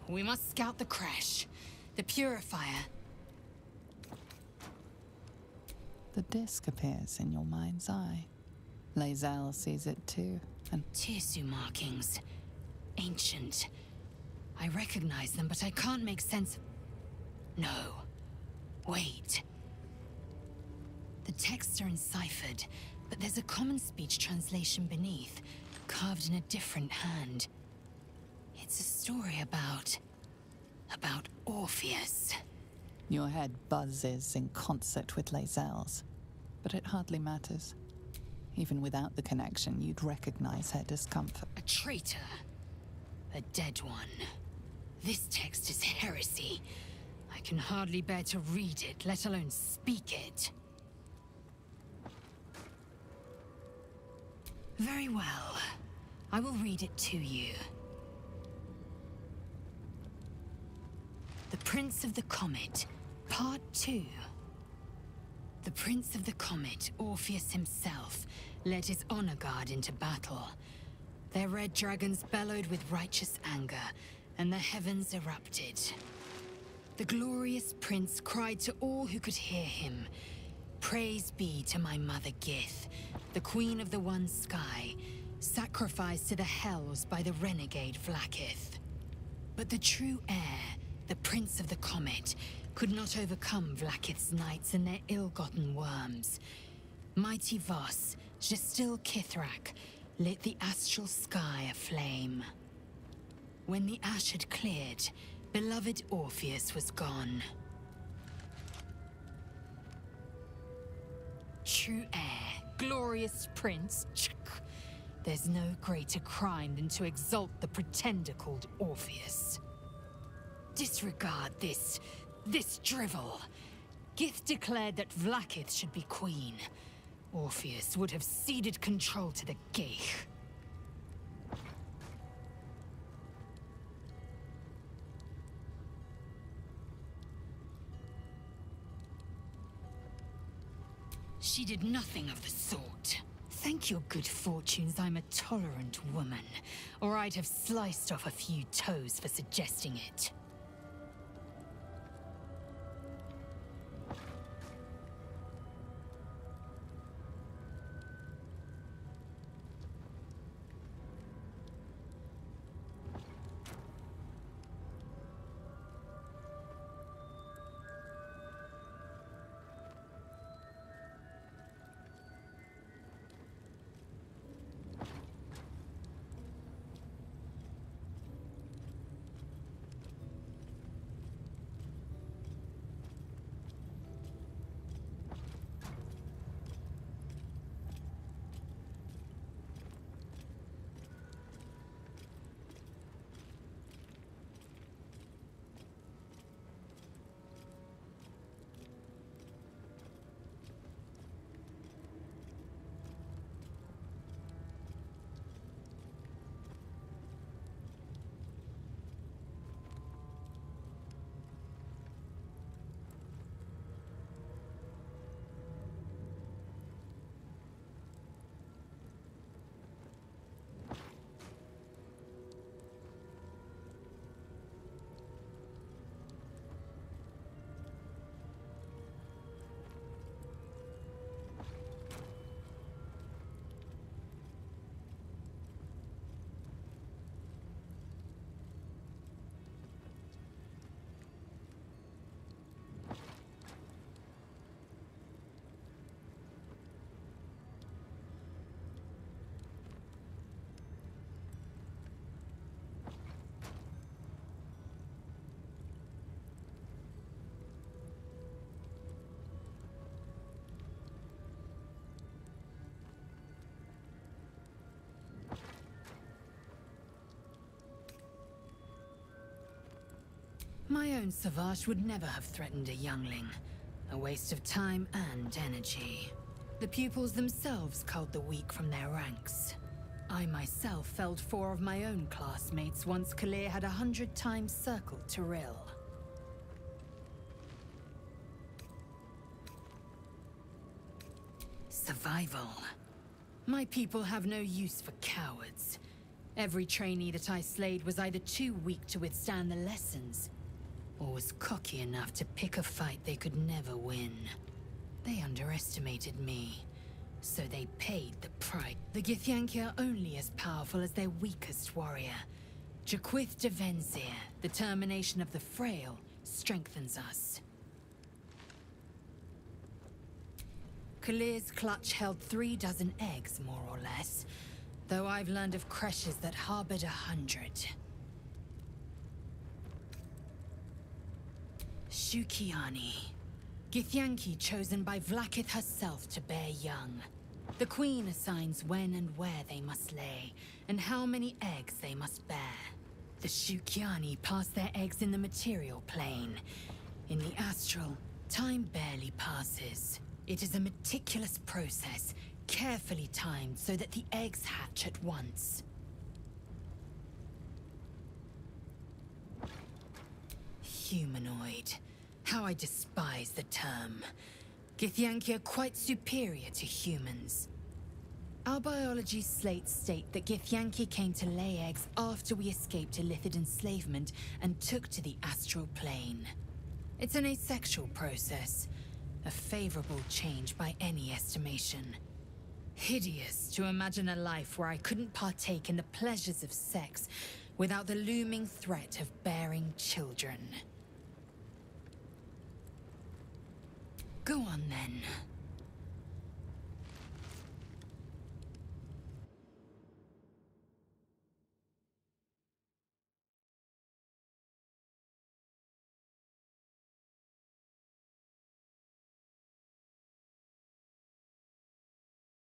We must scout the crash. The purifier. The disc appears in your mind's eye. Lazyal sees it too, and Tirsu markings. Ancient. I recognize them, but I can't make sense of... No. Wait. The texts are enciphered, but there's a common speech translation beneath, carved in a different hand. It's a story about Orpheus. your head buzzes in concert with Lazyal's, but it hardly matters. Even without the connection, you'd recognize her discomfort. A traitor. A dead one. This text is heresy. I can hardly bear to read it, let alone speak it. Very well. I will read it to you. The Prince of the Comet, Part 2. The Prince of the Comet, Orpheus himself, led his honor guard into battle. Their red dragons bellowed with righteous anger, and the heavens erupted. The glorious prince cried to all who could hear him, "Praise be to my mother Gith, the queen of the one sky, sacrificed to the hells by the renegade Vlaakith." But the true heir, the Prince of the Comet, could not overcome Vlaakith's knights and their ill-gotten worms. Mighty Voss, Gestil Kithrak, lit the astral sky aflame. When the ash had cleared, beloved Orpheus was gone. True heir, glorious prince, there's no greater crime than to exalt the pretender called Orpheus. Disregard this drivel. Gith declared that Vlaakith should be queen. Orpheus would have ceded control to the Geich. She did nothing of the sort. Thank your good fortunes I'm a tolerant woman, or I'd have sliced off a few toes for suggesting it. My own Savage would never have threatened a youngling. A waste of time and energy. The pupils themselves culled the weak from their ranks. I myself felled 4 of my own classmates once Kalir had 100 times circled Tyrell. Survival. My people have no use for cowards. Every trainee that I slayed was either too weak to withstand the lessons, or was cocky enough to pick a fight they could never win. They underestimated me, so they paid the price. The Githyanki are only as powerful as their weakest warrior. Jaquith de Venzir, the termination of the frail, strengthens us. Kalir's clutch held 36 eggs, more or less, though I've learned of creches that harbored 100. Shukiani, Githyanki chosen by Vlaakith herself to bear young. The Queen assigns when and where they must lay, and how many eggs they must bear. The Shukiani pass their eggs in the material plane. In the astral, time barely passes. It is a meticulous process, carefully timed so that the eggs hatch at once. Humanoid. How I despise the term. Githyanki are quite superior to humans. Our biology slates state that Githyanki came to lay eggs after we escaped illicit enslavement and took to the astral plane. It's an asexual process, a favorable change by any estimation. Hideous to imagine a life where I couldn't partake in the pleasures of sex without the looming threat of bearing children. Go on then.